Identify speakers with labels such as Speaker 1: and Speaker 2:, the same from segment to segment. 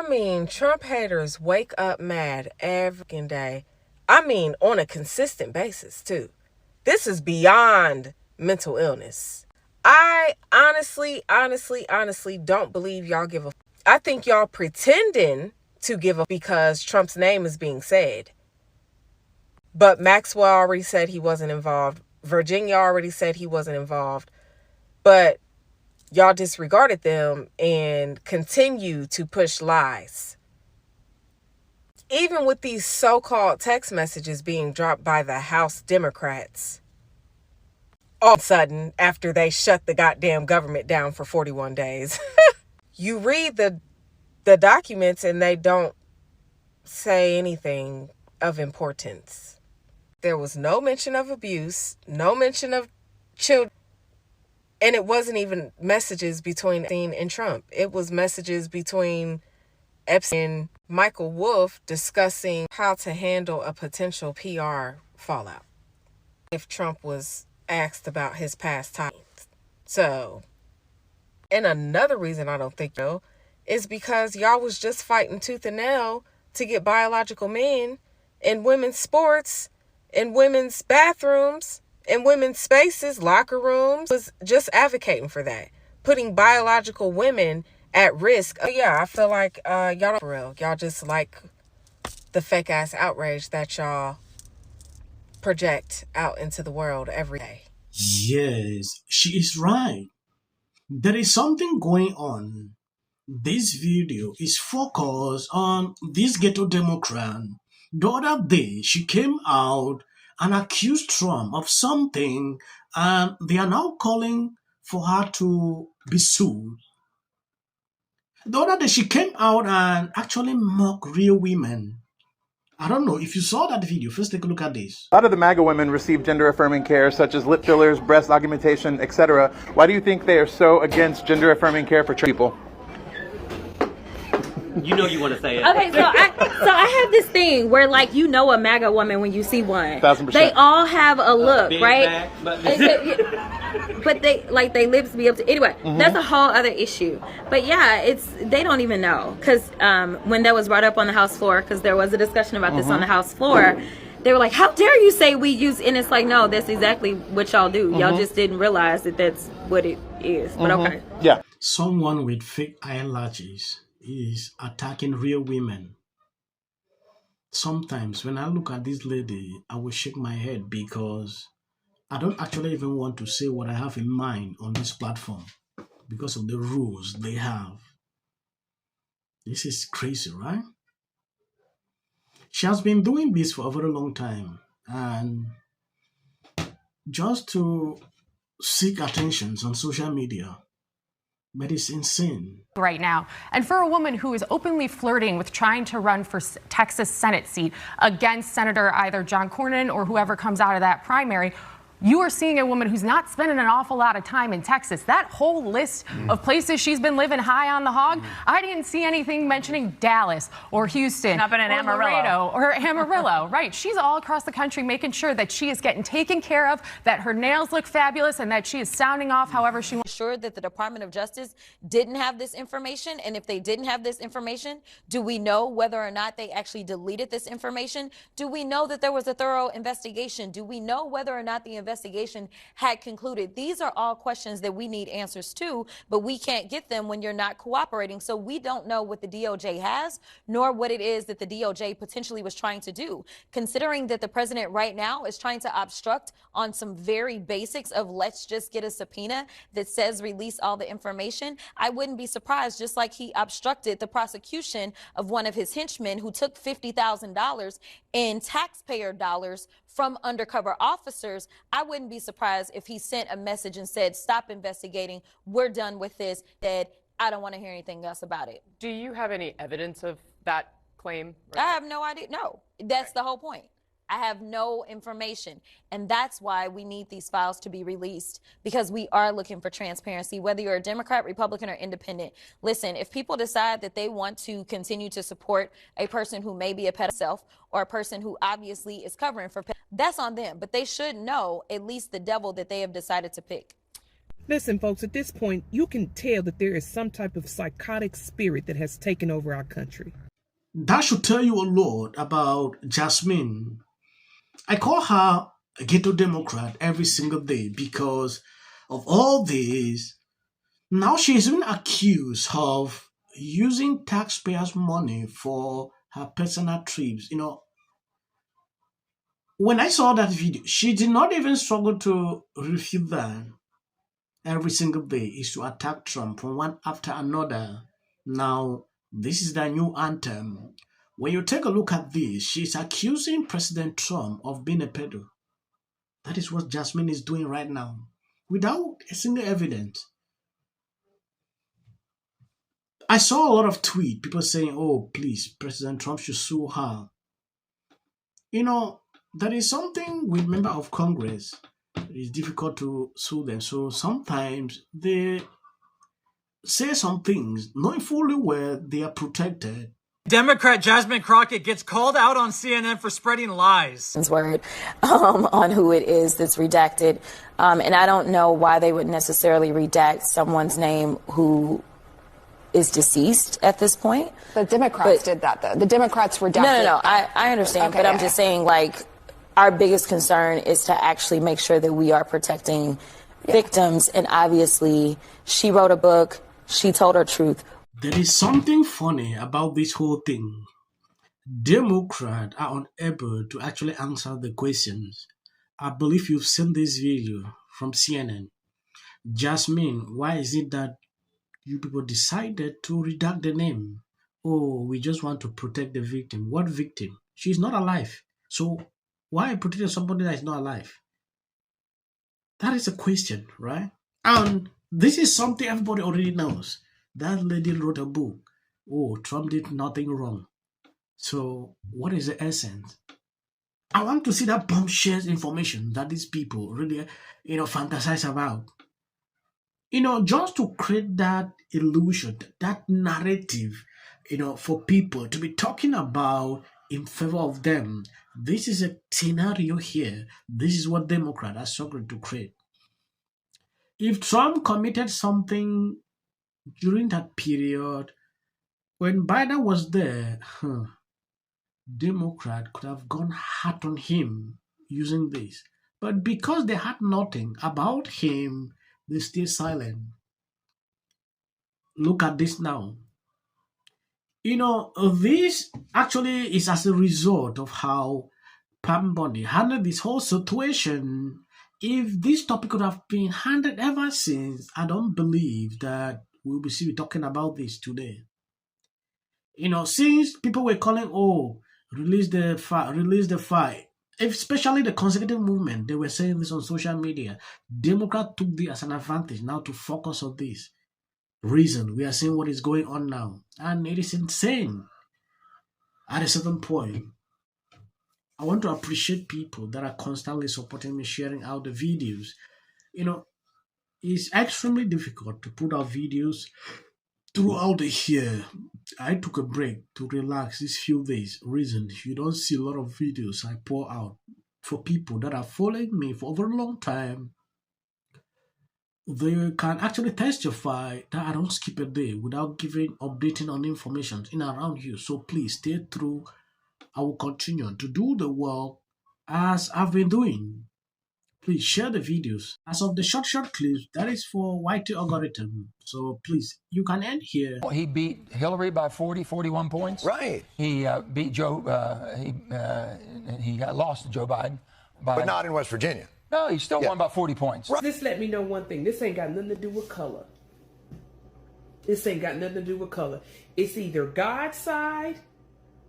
Speaker 1: mean, Trump haters wake up mad every day. I mean, on a consistent basis, too. This is beyond mental illness. I honestly don't believe y'all give a... I think y'all pretending to give a because Trump's name is being said. But Maxwell already said he wasn't involved. Virginia already said he wasn't involved. But y'all disregarded them and continue to push lies. Even with these so-called text messages being dropped by the House Democrats, all of a sudden, after they shut the goddamn government down for 41 days, you read the documents and they don't say anything of importance. There was no mention of abuse, no mention of children. And it wasn't even messages between Epstein and Trump. It was messages between Epstein and Michael Wolff discussing how to handle a potential PR fallout if Trump was asked about his past times. So, and another reason I don't think so is because y'all was just fighting tooth and nail to get biological men in women's sports, in women's bathrooms, in women's spaces, locker rooms, was just advocating for that. Putting biological women at risk. Oh yeah, I feel like y'all don't for real. Y'all just like the fake ass outrage that y'all project out into the world every day.
Speaker 2: Yes, she is right. There is something going on. This video is focused on this ghetto Democrat. The other day, she came out and accused Trump of something, and they are now calling for her to be sued. The other day, she came out and actually mocked real women. I don't know if you saw that video. First, take a look at this.
Speaker 3: A lot of the MAGA women receive gender-affirming care, such as lip fillers, breast augmentation, etc. Why do you think they are so against gender-affirming care for people?
Speaker 4: You know you want to say it.
Speaker 5: Okay, so I have this thing where, like, you know a MAGA woman when you see one.
Speaker 3: 1000%.
Speaker 5: They all have a look,
Speaker 4: Big
Speaker 5: right?
Speaker 4: back,
Speaker 5: But their lips be up to... Anyway, that's a whole other issue. But yeah, they don't even know. Because when that was brought up on the House floor, because there was a discussion about this on the House floor, they were like, how dare you say we use... And it's like, no, that's exactly what y'all do. Y'all just didn't realize that that's what it is. But okay.
Speaker 3: Yeah.
Speaker 2: Someone with fake eyelashes is attacking real women. Sometimes when I look at this lady, I will shake my head because I don't actually even want to say what I have in mind on this platform because of the rules they have. This is crazy, right? She has been doing this for a very long time, and just to seek attentions on social media. But it's insane.
Speaker 6: Right now. And for a woman who is openly flirting with trying to run for Texas Senate seat against Senator either John Cornyn or whoever comes out of that primary, you are seeing a woman who's not spending an awful lot of time in Texas. That whole list of places she's been living high on the hog, I didn't see anything mentioning Dallas or Houston
Speaker 7: Up in an
Speaker 6: or
Speaker 7: Amarillo.
Speaker 6: Laredo or Amarillo. Right. She's all across the country making sure that she is getting taken care of, that her nails look fabulous, and that she is sounding off however she wants.
Speaker 8: Sure that the Department of Justice didn't have this information, and if they didn't have this information, do we know whether or not they actually deleted this information? Do we know that there was a thorough investigation? Do we know whether or not the investigation had concluded? These are all questions that we need answers to, but we can't get them when you're not cooperating. So we don't know what the DOJ has, nor what it is that the DOJ potentially was trying to do. Considering that the president right now is trying to obstruct on some very basics of let's just get a subpoena that says release all the information, I wouldn't be surprised, just like he obstructed the prosecution of one of his henchmen who took $50,000 in taxpayer dollars from undercover officers. I wouldn't be surprised if he sent a message and said, stop investigating. We're done with this. That I don't want to hear anything else about it.
Speaker 7: Do you have any evidence of that claim?
Speaker 8: I have no idea. No, that's the whole point. I have no information. And that's why we need these files to be released, because we are looking for transparency, whether you're a Democrat, Republican, or independent. Listen, if people decide that they want to continue to support a person who may be a pedophile or a person who obviously is covering for that's on them. But they should know at least the devil that they have decided to pick.
Speaker 9: Listen, folks, at this point, you can tell that there is some type of psychotic spirit that has taken over our country.
Speaker 2: That should tell you a lot about Jasmine. I call her a ghetto Democrat every single day because of all this. Now she's been accused of using taxpayers' money for her personal trips. When I saw that video, she did not even struggle to refute that. Every single day is to attack Trump from one after another. Now, this is the new anthem. When you take a look at this, she's accusing President Trump of being a pedo. That is what Jasmine is doing right now, without a single evidence. I saw a lot of tweets, people saying, oh, please, President Trump should sue her. There is something with members of Congress. It's difficult to sue them. So sometimes they say some things, knowing fully well they are protected.
Speaker 10: Democrat Jasmine Crockett gets called out on CNN for spreading lies.
Speaker 8: Word on who it is that's redacted. And I don't know why they would necessarily redact someone's name who is deceased at this point.
Speaker 11: The Democrats did that, though. The Democrats redacted.
Speaker 8: No. I understand,
Speaker 11: okay,
Speaker 8: but I'm just saying, our biggest concern is to actually make sure that we are protecting victims. And obviously, she wrote a book. She told her truth.
Speaker 2: There is something funny about this whole thing. Democrats are unable to actually answer the questions. I believe you've seen this video from CNN. Jasmine, why is it that you people decided to redact the name? Oh, we just want to protect the victim. What victim? She's not alive. So why protect somebody that is not alive? That is a question, right? And this is something everybody already knows. That lady wrote a book. Oh, Trump did nothing wrong. So what is the essence? I want to see that bombshell information that these people really, fantasize about. Just to create that illusion, that narrative, for people to be talking about in favor of them. This is a scenario here. This is what Democrats are struggling to create. If Trump committed something during that period, when Biden was there, Democrat could have gone hard on him using this. But because they had nothing about him, they stay silent. Look at this now. This actually is as a result of how Pam Bondi handled this whole situation. If this topic could have been handled ever since, I don't believe that we'll be talking about this today. Since people were calling, release the fight, especially the conservative movement, they were saying this on social media. Democrats took this as an advantage now to focus on this reason. We are seeing what is going on now, and it is insane. At a certain point, I want to appreciate people that are constantly supporting me, sharing out the videos. It's extremely difficult to put out videos throughout the year. I took a break to relax these few days. Reason you don't see a lot of videos I pour out for people that are following me for over a long time. They can actually testify that I don't skip a day without updating on information in and around you. So please stay through. I will continue to do the work as I've been doing. Please share the videos. As of the short clips, that is for YT algorithm. So please, you can end here.
Speaker 12: He beat Hillary by 41 points.
Speaker 13: Right.
Speaker 12: He beat Joe. He got lost to Joe Biden.
Speaker 13: But not in West Virginia.
Speaker 12: No, he still won by 40 points.
Speaker 9: This let me know one thing. This ain't got nothing to do with color. This ain't got nothing to do with color. It's either God's side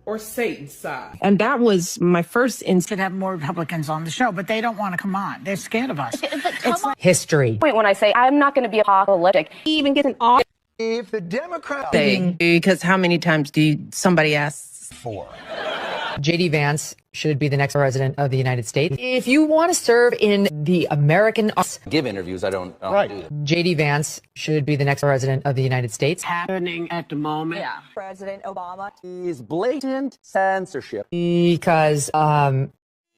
Speaker 9: or Satan's side.
Speaker 14: And that was my first instinct to have more Republicans on the show, but they don't want to come on. They're scared of us. It's like
Speaker 15: history. Point when I say I'm not going to be apocalyptic. He even gets an off
Speaker 13: if the Democrats
Speaker 15: thing, because how many times somebody asks
Speaker 13: for?
Speaker 15: J.D. Vance should be the next president of the United States. If you want to serve in the American...
Speaker 16: Give interviews, I don't do that.
Speaker 15: J.D. Vance should be the next president of the United States.
Speaker 14: happening at the moment.
Speaker 15: Yeah.
Speaker 11: President Obama.
Speaker 16: Is blatant censorship.
Speaker 15: Because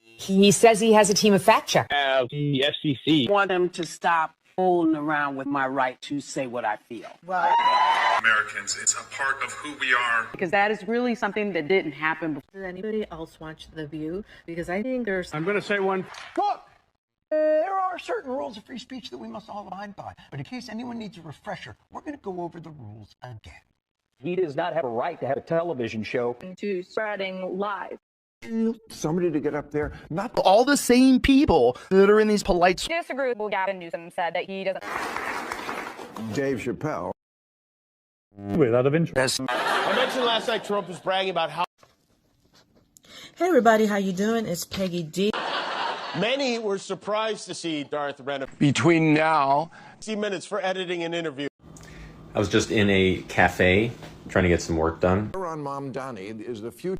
Speaker 15: he says he has a team of fact checkers.
Speaker 17: The FCC
Speaker 14: Want them to stop fooling around with my right to say what I feel.
Speaker 17: Americans, it's a part of who we are.
Speaker 14: Because that is really something that didn't happen before.
Speaker 18: Does anybody else watch The View? Because I think there's...
Speaker 13: I'm going to say one. Look, there are certain rules of free speech that we must all abide by. But in case anyone needs a refresher, we're going to go over the rules again.
Speaker 16: He does not have a right to have a television show.
Speaker 18: to spreading lies.
Speaker 13: Somebody to get up there, not
Speaker 19: all the same people that are in these polite...
Speaker 18: Disagree with what Gavin Newsom said that he doesn't...
Speaker 13: Dave Chappelle.
Speaker 19: Without of interest.
Speaker 20: I mentioned last night Trump was bragging about how...
Speaker 21: Hey everybody, how you doing? It's Peggy D.
Speaker 20: Many were surprised to see Darth Renner...
Speaker 19: Between now...
Speaker 20: 60 minutes for editing an interview.
Speaker 22: I was just in a cafe trying to get some work done.
Speaker 13: On Mom Donnie is the future.